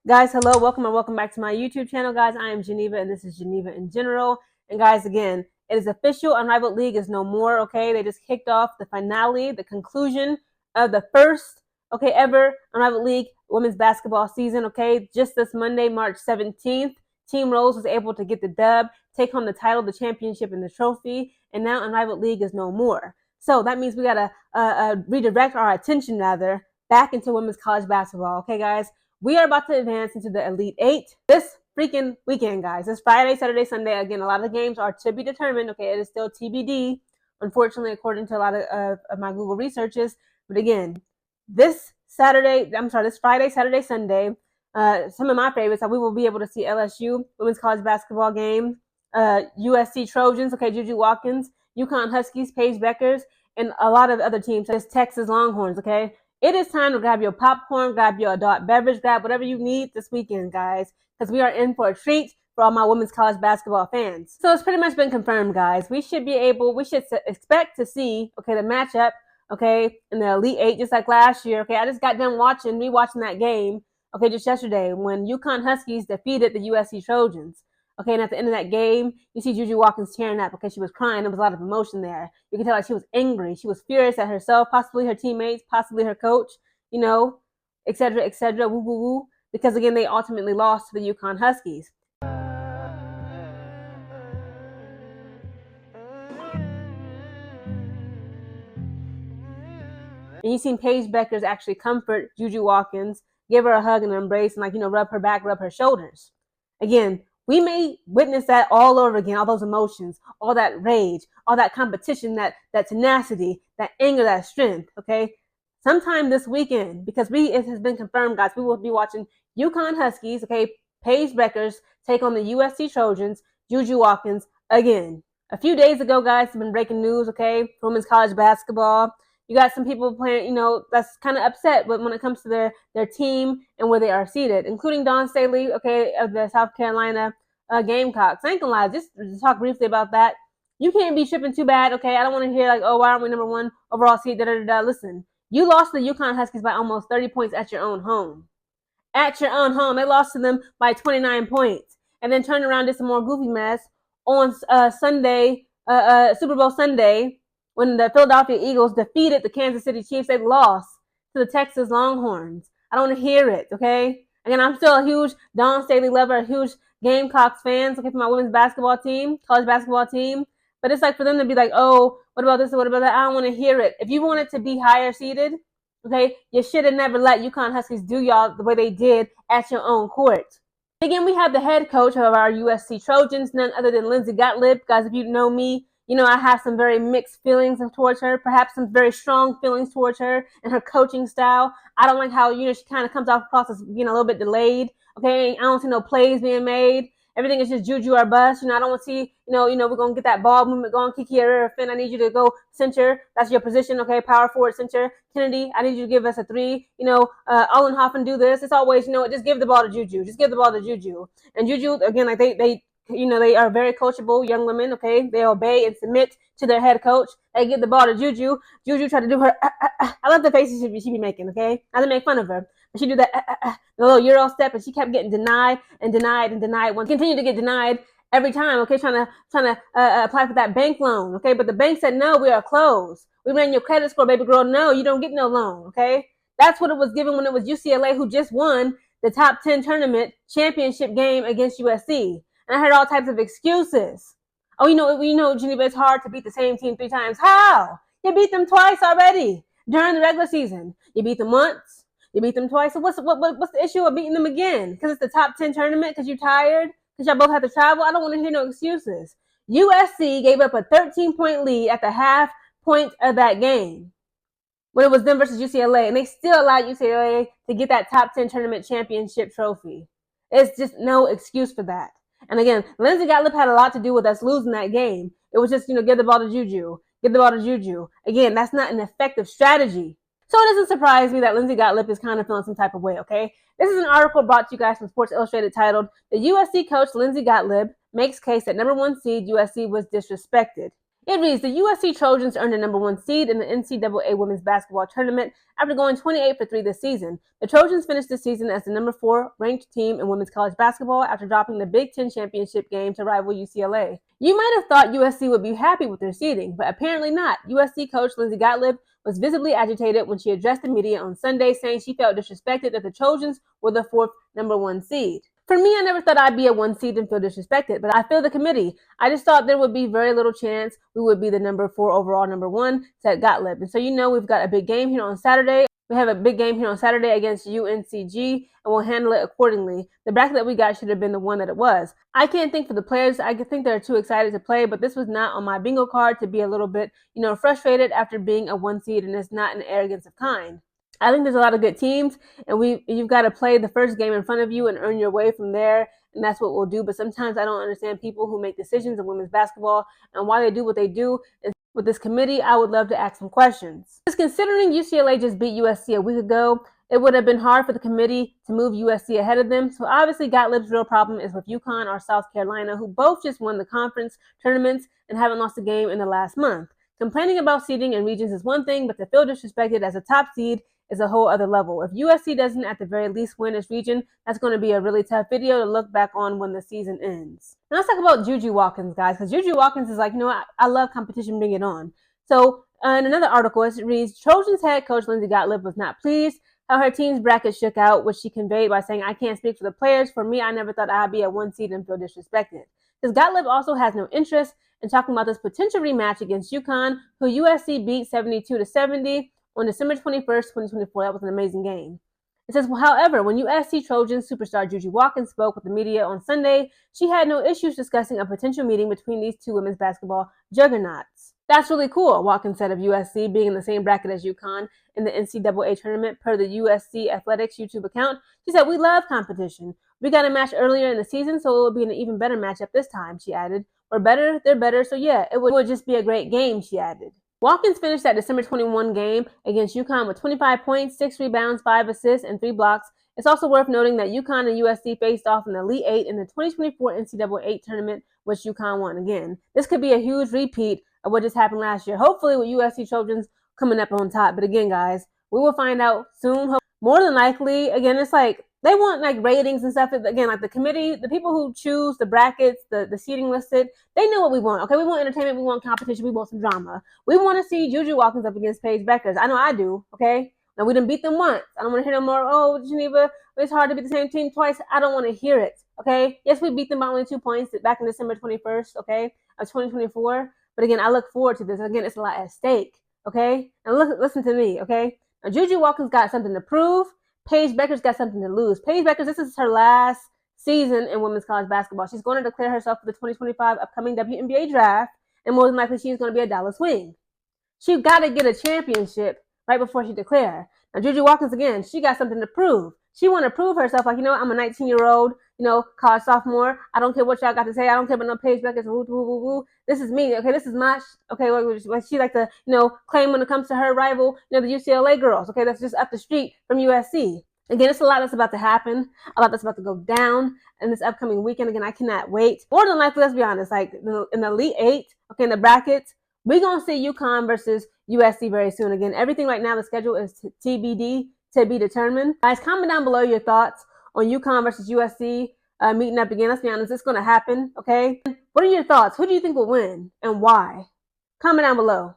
Guys, hello, welcome and welcome back to my YouTube channel, guys. I am Geneva and this is Geneva in General. And guys, again, it is official. Unrivaled League is no more, okay? They just kicked off the finale, the conclusion of the first, ever Unrivaled League women's basketball season, okay? Just this Monday, March 17th, Team Rose was able to get the dub, take home the title, the championship, and the trophy. And now Unrivaled League is no more. So that means we got to redirect our attention, rather, back into women's college basketball, okay, guys? We are about to advance into the Elite Eight this freaking weekend, guys. This Friday, Saturday, Sunday. Again, a lot of the games are to be determined. Okay, it is still TBD, unfortunately, according to a lot of my Google researches. But again, this Friday, Saturday, Sunday, some of my favorites, we will be able to see LSU women's college basketball game, USC Trojans, okay, Juju Watkins, UConn Huskies, Paige Bueckers, and a lot of other teams, such as Texas Longhorns, okay? It is time to grab your popcorn, grab your adult beverage, grab whatever you need this weekend, guys, because we are in for a treat for all my women's college basketball fans. So it's pretty much been confirmed, guys. We should expect to see, the matchup, in the Elite Eight, just like last year, I just got done rewatching that game, just yesterday when UConn Huskies defeated the USC Trojans. Okay, and at the end of that game, you see Juju Watkins tearing up. Okay, she was crying. There was a lot of emotion there. You can tell like she was angry. She was furious at herself, possibly her teammates, possibly her coach, et cetera, woo, woo, woo. Because, again, they ultimately lost to the UConn Huskies. And you've seen Paige Bueckers actually comfort Juju Watkins, give her a hug and an embrace, and, rub her back, rub her shoulders. Again, we may witness that all over again, all those emotions, all that rage, all that competition, that tenacity, that anger, that strength, okay? Sometime this weekend, because it has been confirmed, guys, we will be watching UConn Huskies, okay, Paige Bueckers take on the USC Trojans, Juju Watkins, again. A few days ago, guys, have been breaking news, okay, women's college basketball. You got some people playing, that's kind of upset when it comes to their team and where they are seated, including Dawn Staley, of the South Carolina Gamecocks. I ain't gonna lie, just to talk briefly about that. You can't be tripping too bad, okay? I don't want to hear like, why aren't we number one overall seed, da-da-da-da. Listen, you lost to the UConn Huskies by almost 30 points at your own home. At your own home. They lost to them by 29 points. And then turned around, did some more goofy mess on Sunday, Super Bowl Sunday, when the Philadelphia Eagles defeated the Kansas City Chiefs. They lost to the Texas Longhorns. I don't want to hear it, okay? Again, I'm still a huge Dawn Staley lover, a huge Gamecocks fans, for my women's basketball team, college basketball team. But it's like for them to be like, what about this or what about that? I don't want to hear it. If you want it to be higher seeded, okay, you should have never let UConn Huskies do y'all the way they did at your own court. Again, we have the head coach of our USC Trojans, none other than Lindsay Gottlieb. Guys, if you know me, I have some very mixed feelings towards her, perhaps some very strong feelings towards her and her coaching style. I don't like how, she kind of comes off across as being a little bit delayed. Okay, I don't see no plays being made. Everything is just Juju or bust. I don't want to see, we're going to get that ball movement going. Kiki or Finn, I need you to go center. That's your position, okay? Power forward center. Kennedy, I need you to give us a three. Allenhoffen do this. It's always, just give the ball to Juju. Just give the ball to Juju. And Juju, again, like they are very coachable young women, okay? They obey and submit to their head coach. They give the ball to Juju. Juju try to do her, I love the faces she be making, okay? Not to make fun of her. But she do that, the little Euro step, and she kept getting denied and denied and denied. One continued to get denied every time, okay? Trying to apply for that bank loan, okay? But the bank said, no, we are closed. We ran your credit score, baby girl. No, you don't get no loan, okay? That's what it was given when it was UCLA who just won the top 10 tournament championship game against USC. And I heard all types of excuses. Geneva, it's hard to beat the same team 3 times. How? You beat them twice already during the regular season. You beat them once. You beat them twice. So what's the issue of beating them again? Because it's the top 10 tournament? Because you're tired? Because y'all both have to travel? I don't want to hear no excuses. USC gave up a 13-point lead at the half point of that game when it was them versus UCLA. And they still allowed UCLA to get that top 10 tournament championship trophy. It's just no excuse for that. And again, Lindsay Gottlieb had a lot to do with us losing that game. It was just, give the ball to Juju. Give the ball to Juju. Again, that's not an effective strategy. So it doesn't surprise me that Lindsay Gottlieb is kind of feeling some type of way, okay? This is an article brought to you guys from Sports Illustrated titled, "The USC coach Lindsay Gottlieb makes case that number 1 seed USC was disrespected." It reads, the USC Trojans earned the #1 seed in the NCAA women's basketball tournament after going 28-3 this season. The Trojans finished the season as the #4 ranked team in women's college basketball after dropping the Big Ten championship game to rival UCLA. You might have thought USC would be happy with their seeding, but apparently not. USC coach Lindsay Gottlieb was visibly agitated when she addressed the media on Sunday, saying she felt disrespected that the Trojans were the 4th #1 seed. For me, I never thought I'd be a 1 seed and feel disrespected, but I feel the committee. I just thought there would be very little chance we would be the #4 overall #1, said Gottlieb. And so we've got a big game here on Saturday. We have a big game here on Saturday against UNCG, and we'll handle it accordingly. The bracket that we got should have been the one that it was. I can't think for the players. I think they're too excited to play, but this was not on my bingo card to be a little bit, frustrated after being a 1 seed, and it's not an arrogance of kind. I think there's a lot of good teams, and you've got to play the first game in front of you and earn your way from there, and that's what we'll do. But sometimes I don't understand people who make decisions in women's basketball and why they do what they do. And with this committee, I would love to ask some questions. Just considering UCLA just beat USC a week ago, it would have been hard for the committee to move USC ahead of them. So obviously Gottlieb's real problem is with UConn or South Carolina, who both just won the conference tournaments and haven't lost a game in the last month. Complaining about seeding in regions is one thing, but to feel disrespected as a top seed is a whole other level. If USC doesn't at the very least win its region, that's going to be a really tough video to look back on when the season ends. Now let's talk about Juju Watkins, guys, because Juju Watkins is like, I love competition, bring it on. So in another article, it reads, Trojans head coach Lindsay Gottlieb was not pleased how her team's bracket shook out, which she conveyed by saying, I can't speak for the players. For me, I never thought I'd be a 1 seed and feel disrespected. Because Gottlieb also has no interest in talking about this potential rematch against UConn, who USC beat 72-70 on December 21st, 2024. That was an amazing game. It says, however, when USC Trojans superstar Juju Watkins spoke with the media on Sunday, she had no issues discussing a potential meeting between these two women's basketball juggernauts. That's really cool, Watkins said of USC being in the same bracket as UConn in the NCAA tournament per the USC Athletics YouTube account. She said, we love competition. We got a match earlier in the season, so it will be an even better matchup this time, she added. We're better, they're better, so yeah, it would just be a great game, she added. Watkins finished that December 21 game against UConn with 25 points, 6 rebounds, 5 assists, and 3 blocks. It's also worth noting that UConn and USC faced off in the Elite 8 in the 2024 NCAA tournament, which UConn won again. This could be a huge repeat of what just happened last year, hopefully with USC Trojans coming up on top. But again, guys, we will find out soon. More than likely, again, it's like they want like ratings and stuff. Again, like the committee, the people who choose the brackets, the seating listed, they know what we want. Okay, we want entertainment, we want competition, we want some drama. We want to see Juju Watkins up against Paige Bueckers. I know I do. Okay, now we done beat them once. I don't want to hear them more. Oh, Geneva, it's hard to beat the same team twice. I don't want to hear it. Okay, yes, we beat them by only 2 points back in December 21st. Okay, of 2024. But again, I look forward to this. Again, it's a lot at stake. Okay, and listen to me. Okay, now Juju Watkins got something to prove. Paige Bueckers got something to lose. Paige Bueckers, this is her last season in women's college basketball. She's going to declare herself for the 2025 upcoming WNBA draft, and more than likely she's going to be a Dallas Wing. She got to get a championship right before she declares. Now, Juju Watkins, again, she got something to prove. She want to prove herself, like, I'm a 19-year-old, college sophomore. I don't care what y'all got to say. I don't care about no Paige Bueckers. Woo, woo, woo, woo. This is me. Okay, this is my, what she like to, claim when it comes to her rival, the UCLA girls. Okay, that's just up the street from USC. Again, it's a lot that's about to happen, a lot that's about to go down in this upcoming weekend. Again, I cannot wait. More than likely, let's be honest, like in the Elite 8, okay, in the brackets, we're going to see UConn versus USC very soon. Again, everything right now, the schedule is TBD, to be determined. Guys, comment down below your thoughts on UConn versus USC meeting up again. Let's be honest, it's going to happen, okay? What are your thoughts? Who do you think will win and why? Comment down below.